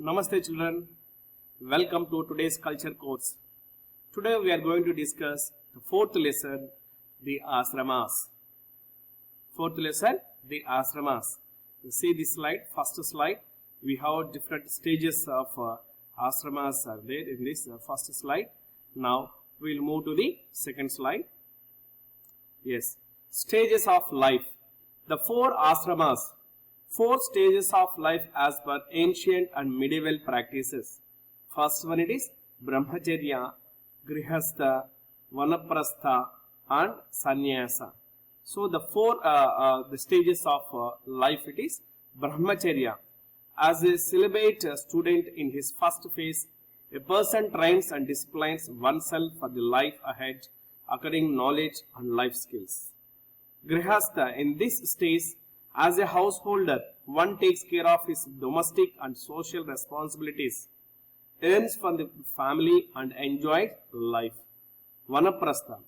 Namaste children, welcome to today's culture course. Today we are going to discuss the fourth lesson, the ashramas. Fourth lesson, the ashramas. You see this slide, first slide, we have different stages of ashramas are there in this first slide. Now we will move to the second slide. Yes, stages of life. The four ashramas. Four stages of life as per ancient and medieval practices. First one it is Brahmacharya, Grihastha, Vanaprastha and Sannyasa. So the four the stages of life it is Brahmacharya. As a celibate student in his first phase, a person trains and disciplines oneself for the life ahead, acquiring knowledge and life skills. Grihastha, in this stage, as a householder, one takes care of his domestic and social responsibilities, earns from the family and enjoys life. Vanaprastha,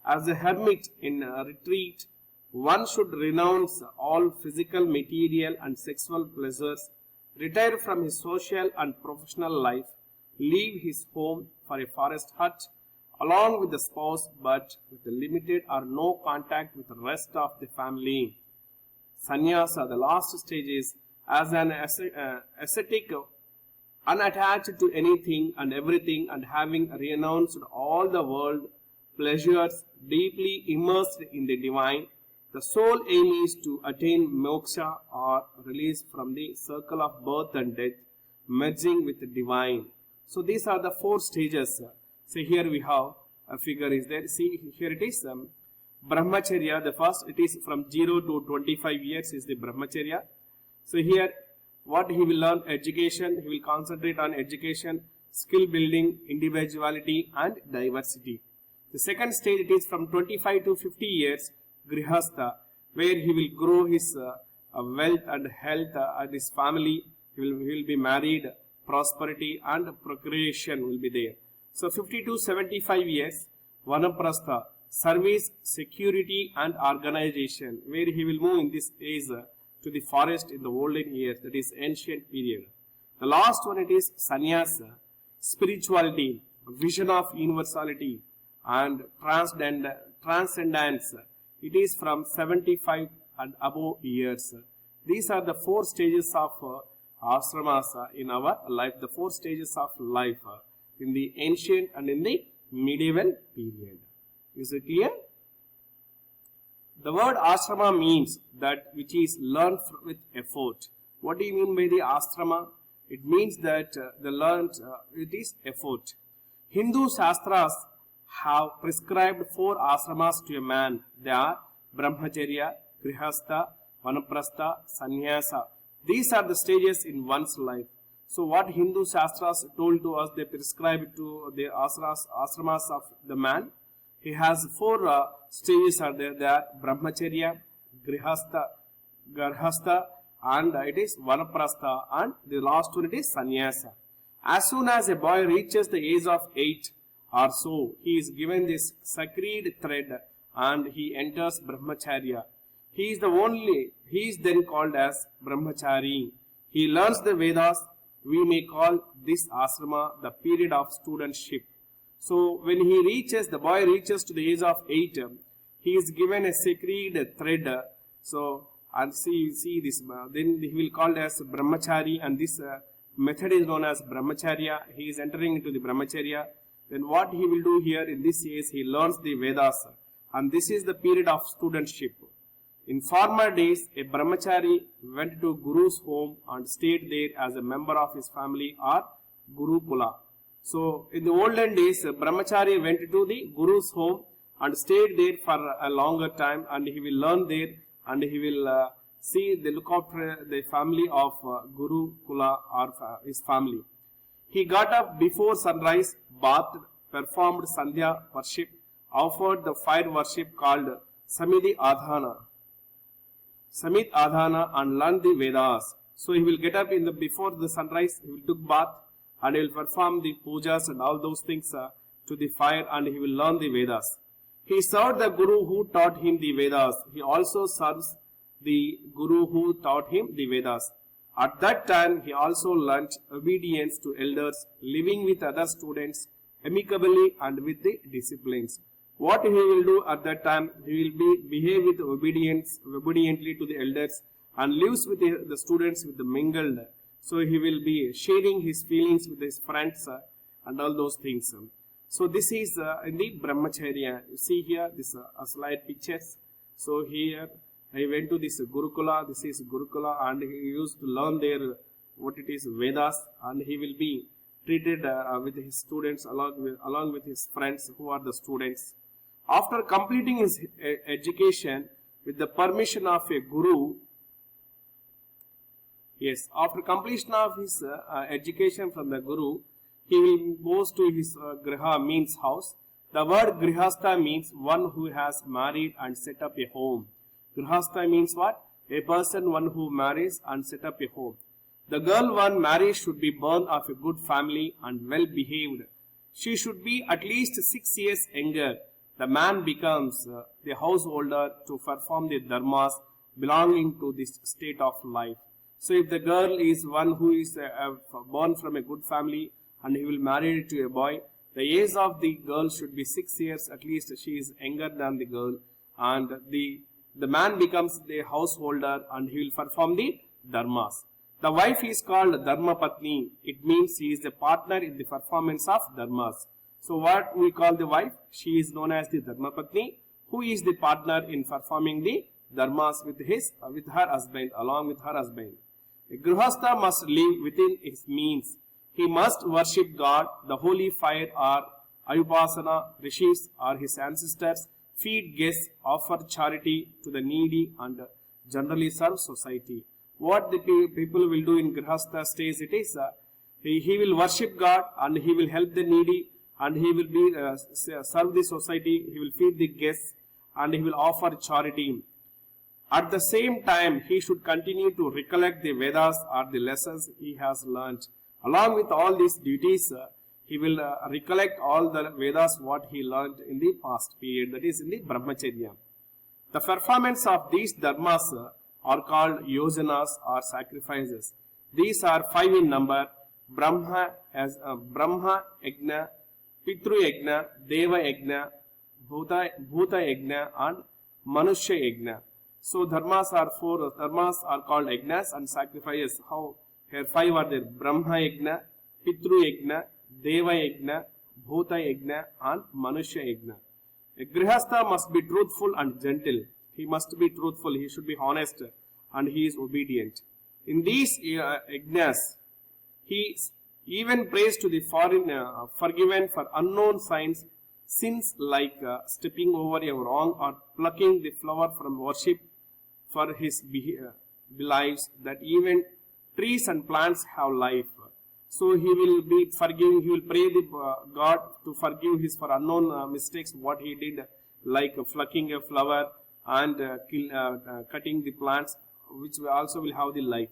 as a hermit in a retreat, one should renounce all physical, material and sexual pleasures, retire from his social and professional life, leave his home for a forest hut along with the spouse but with limited or no contact with the rest of the family. Sannyasa, the last stage is as an ascetic, unattached to anything and everything and having renounced all the world pleasures, deeply immersed in the divine. The sole aim is to attain moksha or release from the circle of birth and death, merging with the divine. So these are the four stages. So here we have a figure is there. See here it is. Brahmacharya, the first, it is from 0 to 25 years is the Brahmacharya. So here, what he will learn? Education, he will concentrate on education, skill building, individuality and diversity. The second stage, it is from 25 to 50 years, Grihastha, where he will grow his wealth and health and his family, he will be married, prosperity and procreation will be there. So 50 to 75 years, Vanaprastha, service, security and organization, where he will move in this age to the forest in the olden years, that is ancient period. The last one it is Sannyasa, spirituality, vision of universality and transcendence. It is from 75 and above years. These are the four stages of ashramas in our life, the four stages of life in the ancient and in the medieval period. Is it clear? The word ashrama means that which is learned with effort. What do you mean by the ashrama? It means that the learned, it is effort. Hindu Shastras have prescribed four ashramas to a man. They are Brahmacharya, Grihastha, Vanaprastha, Sannyasa. These are the stages in one's life. So what Hindu Shastras told to us, they prescribed to the ashramas of the man. He has four stages are there. They are Brahmacharya, Grihastha and it is Vanaprastha and the last one it is Sannyasa. As soon as a boy reaches the age of 8 or so, he is given this sacred thread and he enters Brahmacharya. He is then called as Brahmachari. He learns the Vedas. We may call this ashrama the period of studentship. So when the boy reaches to the age of 8, he is given a sacred thread. So and see this, then he will called as Brahmachari and this method is known as Brahmacharya. He is entering into the Brahmacharya. Then what he will do here in this age, he learns the Vedas and this is the period of studentship. In former days, a Brahmachari went to Guru's home and stayed there as a member of his family or Gurukula. So in the olden days, Brahmachari went to the Guru's home and stayed there for a longer time and he will learn there and he will look after the family of Guru Kula or his family. He got up before sunrise, bathed, performed Sandhya worship, offered the fire worship called Samit Adhana and learned the Vedas. So he will get up before the sunrise, he will take bath and he will perform the pujas and all those things to the fire and he will learn the Vedas. He served the Guru who taught him the Vedas. He also serves the Guru who taught him the Vedas. At that time, he also learnt obedience to elders, living with other students amicably and with the disciplines. What he will do at that time, he will behave with obediently to the elders and lives with the students with the mingled. So he will be sharing his feelings with his friends and all those things. So this is in the Brahmacharya. You see here, this slide pictures. So here he went to this Gurukula. This is Gurukula, and he used to learn there what it is Vedas, and he will be treated with his students along with his friends who are the students. After completing his education with the permission of a guru, yes, after completion of his education from the guru, he will goes to his griha means house. The word grihastha means one who has married and set up a home. Grihastha means what? A person, one who marries and set up a home. The girl one marries should be born of a good family and well behaved. She should be at least 6 years younger. The man becomes the householder to perform the dharmas belonging to this state of life. So if the girl is one who is born from a good family and he will marry to a boy, the age of the girl should be 6 years, at least she is younger than the girl, and the man becomes the householder and he will perform the dharmas. The wife is called Dharma Patni. It means she is a partner in the performance of dharmas. So what we call the wife? She is known as the Dharma Patni, who is the partner in performing the dharmas with her husband, along with her husband. A Grihastha must live within his means. He must worship God, the holy fire or Ayupasana, rishis or his ancestors, feed guests, offer charity to the needy and generally serve society. What the people will do in Grihastha stage, it is he will worship God and he will help the needy and he will be serve the society, he will feed the guests and he will offer charity. At the same time, he should continue to recollect the Vedas or the lessons he has learnt. Along with all these duties, he will recollect all the Vedas what he learnt in the past period, that is in the Brahmacharya. The performance of these dharmas are called yojanas or sacrifices. These are 5 in number: Brahma Yajna, Pitru Yajna, Deva Yajna, Bhuta Yajna and Manushya Yajna. So dharmas are 4. Dharmas are called yajnas and sacrifices. How? Here 5 are there: Brahma Yajna, Pitru Yajna, Deva Yajna, Bhuta Yajna and Manushya Yajna. A Grihastha must be truthful and gentle. He must be truthful, he should be honest, and he is obedient. In these yajnas, he even prays to the forgiven for unknown sins like stepping over a wrong or plucking the flower from worship for his believes that even trees and plants have life. So he will be forgiving, he will pray the God to forgive his for unknown mistakes, what he did, like plucking a flower and cutting the plants, which also will have the life.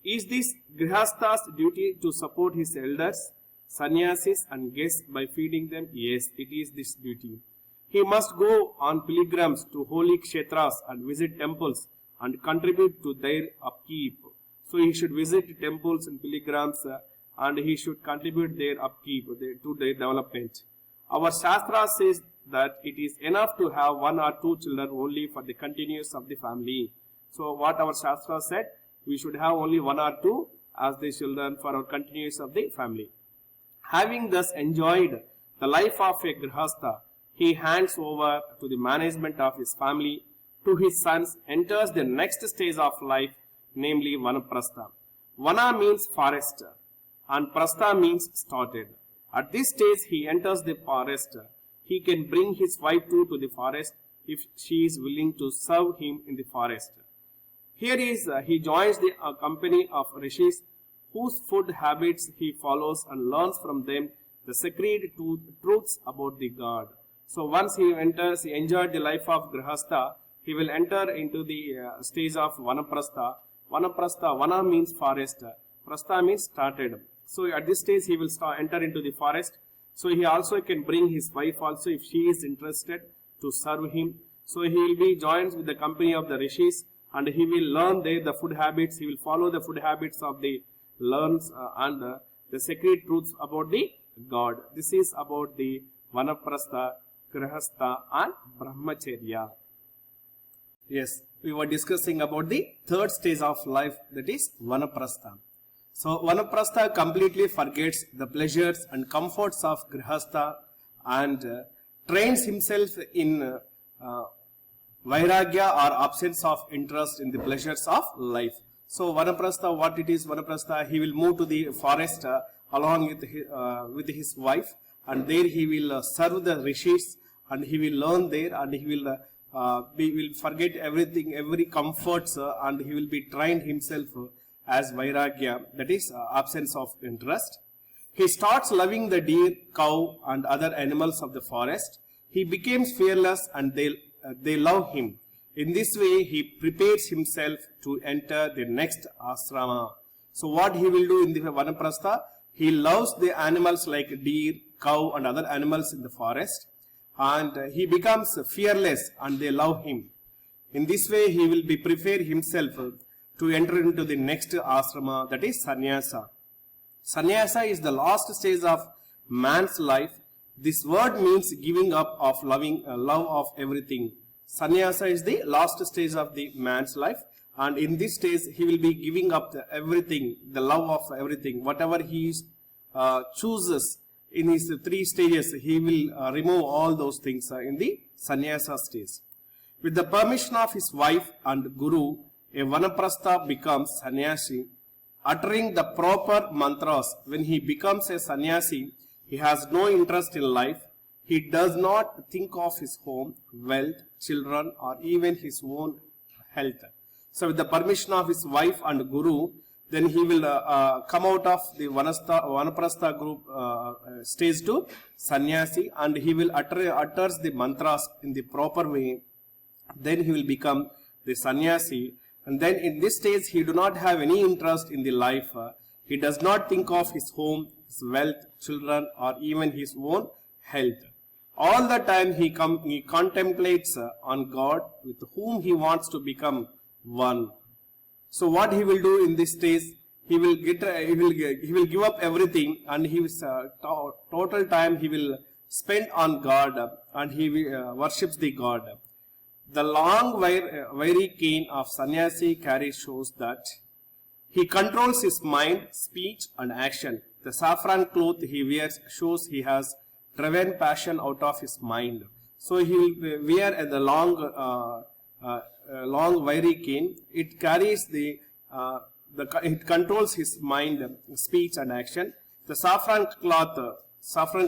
Is this Grihastha's duty to support his elders, sannyasis and guests by feeding them? Yes, it is this duty. He must go on pilgrims to holy kshetras and visit temples and contribute to their upkeep. So he should visit temples and pilgrims and he should contribute their upkeep to their development. Our Shastra says that it is enough to have 1 or 2 children only for the continuance of the family. So what our Shastra said, we should have only 1 or 2 as the children for our continuance of the family. Having thus enjoyed the life of a Grihastha, he hands over to the management of his family to his sons, enters the next stage of life, namely Vanaprastha. Vana means forest and Prastha means started. At this stage he enters the forest. He can bring his wife too to the forest if she is willing to serve him in the forest. Here he joins the company of rishis whose food habits he follows and learns from them the sacred truths about the God. So once he enjoyed the life of Grihastha, he will enter into the stage of Vanaprastha. Vana means forest, Prastha means started. So at this stage he will enter into the forest. So he also can bring his wife also if she is interested to serve him. So he will be joined with the company of the rishis and he will learn there the food habits. He will follow the food habits of the learns and the sacred truths about the God. This is about the Vanaprastha, Grihastha and Brahmacharya. Yes, we were discussing about the third stage of life, that is Vanaprastha. So Vanaprastha completely forgets the pleasures and comforts of Grihastha and trains himself in Vairagya or absence of interest in the pleasures of life. So Vanaprastha, what it is, Vanaprastha, he will move to the forest along with his wife, and there he will serve the rishis, and he will learn there, and he will forget everything, every comforts, and he will be trained himself as Vairagya, that is absence of interest. He starts loving the deer, cow and other animals of the forest. He becomes fearless and they love him. In this way, he prepares himself to enter the next asrama. So what he will do in the Vanaprastha? He loves the animals like deer, cow and other animals in the forest, and he becomes fearless and they love him. In this way, he will be prepare himself to enter into the next asrama, that is sannyasa. Sannyasa is the last stage of man's life. This word means giving up of love of everything. Sannyasa is the last stage of the man's life, and in this stage he will be giving up everything, the love of everything. Whatever he chooses in his 3 stages, he will remove all those things in the sannyasa stage. With the permission of his wife and guru, a Vanaprastha becomes sannyasi, uttering the proper mantras. When he becomes a sannyasi, he has no interest in life. He does not think of his home, wealth, children or even his own health. So with the permission of his wife and guru, then he will come out of the Vanaprastha group stage to sannyasi, and he will utters the mantras in the proper way. Then he will become the sannyasi, and then in this stage he do not have any interest in the life. He does not think of his home, his wealth, children or even his own health. All the time he contemplates on God, with whom he wants to become one. So what he will do in this stage? He will give up everything, and he will total time he will spend on God, and he worships the God. The long wiry cane of sannyasi carry shows that he controls his mind, speech and action. The saffron cloth he wears shows he has driven passion out of his mind. So he will wear the long wiry cane. It carries it controls his mind, speech and action. The saffron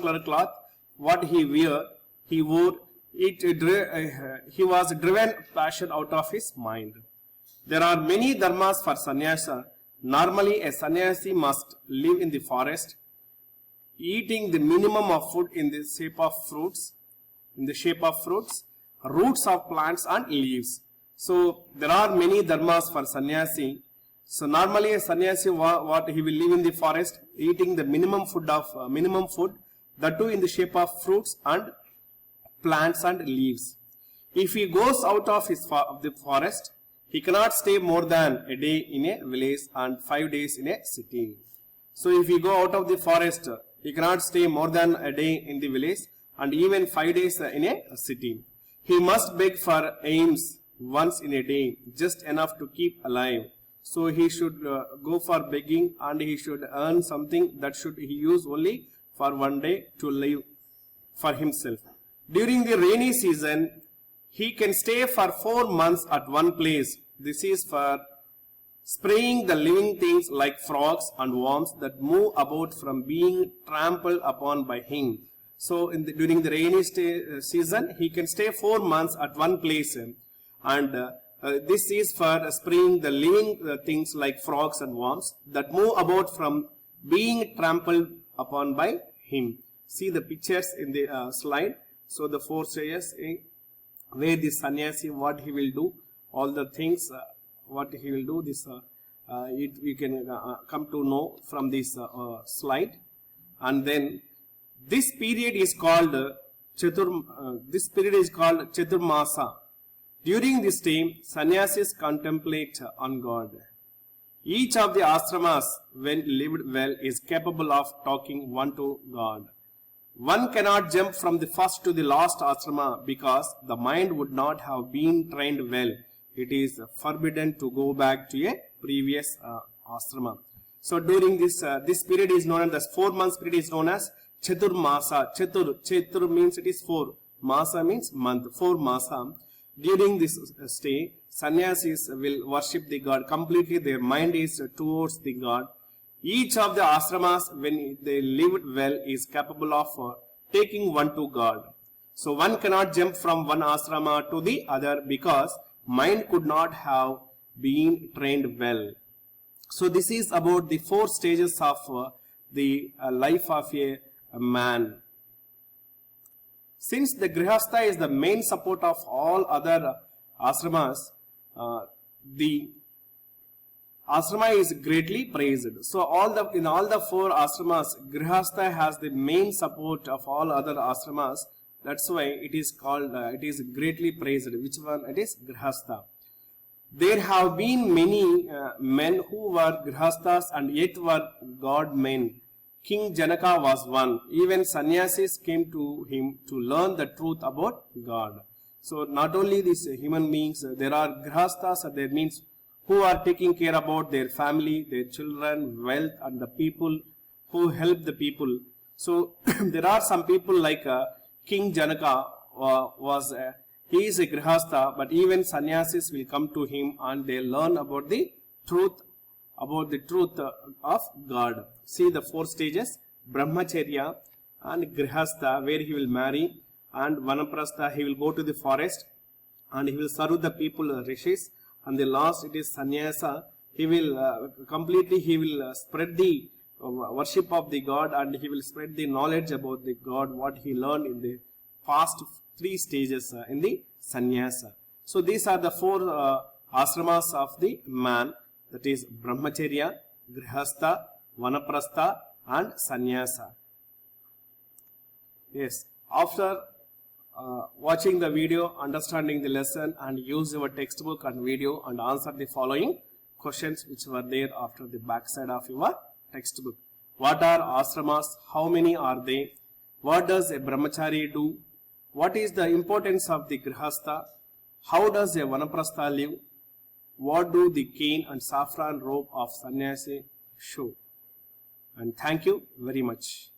color cloth, what he wore, he was driven passion out of his mind. There are many dharmas for sannyasa. Normally, a sannyasi must live in the forest, eating the minimum of food in the shape of fruits, roots of plants and leaves. So there are many dharmas for sannyasi. So normally a sannyasi, what he will live in the forest, eating the minimum food, that too in the shape of fruits and plants and leaves. If he goes out of the forest, he cannot stay more than a day in a village and 5 days in a city. So if he go out of the forest, he cannot stay more than a day in the village and even 5 days in a city. He must beg for alms once in a day, just enough to keep alive. So he should go for begging, and he should earn something that should he use only for 1 day to live for himself. During the rainy season, he can stay for 4 months at one place. This is for spraying the living things like frogs and worms that move about from being trampled upon by him. So during the rainy season, he can stay 4 months at one place, and this is for spraying the living things like frogs and worms that move about from being trampled upon by him. See the pictures in the slide. So the 4 stages, where the sannyasi, what he will do, all the things, what he will do, this we can come to know from this slide. And then this period is called Chaturmasa. During this time, sannyasis contemplate on God. Each of the ashramas, when lived well, is capable of talking one to God. One cannot jump from the first to the last asrama because the mind would not have been trained well. It is forbidden to go back to a previous asrama. So during this period is known as 4 months period is known as Chatur Masa. Chatur means it is 4. Masa means month. 4 Masa. During this stay, sannyasis will worship the God completely. Their mind is towards the God. Each of the ashramas, when they lived well, is capable of taking one to God. So one cannot jump from one asrama to the other because mind could not have been trained well. So this is about the 4 stages of the life of a man. Since the grihastha is the main support of all other ashramas, the asrama is greatly praised. So in all the 4 ashramas, grihastha has the main support of all other ashramas. That's why it is called, it is greatly praised. Which one? It is grihastha. There have been many men who were grihasthas and yet were God men. King Janaka was one. Even sannyasis came to him to learn the truth about God. So not only these human beings, there are grihasthas, that means who are taking care about their family, their children, wealth, and the people who help the people. So there are some people like King Janaka he is a grihastha, but even sannyasis will come to him and they learn about the truth of God. See the 4 stages: brahmacharya and grihastha, where he will marry, and vanaprastha, he will go to the forest and he will serve the people, rishis, and the last it is sannyasa. He will spread the worship of the God, and he will spread the knowledge about the God, what he learned in the past 3 stages in the sannyasa. So these are the 4 ashramas of the man, that is brahmacharya, grihastha, vanaprastha and sannyasa. Yes, after watching the video, understanding the lesson, and use your textbook and video and answer the following questions which were there after the back side of your textbook. What are ashramas? How many are they? What does a brahmachari do? What is the importance of the grihastha? How does a vanaprastha live? What do the cane and saffron robe of sannyasi show? And thank you very much.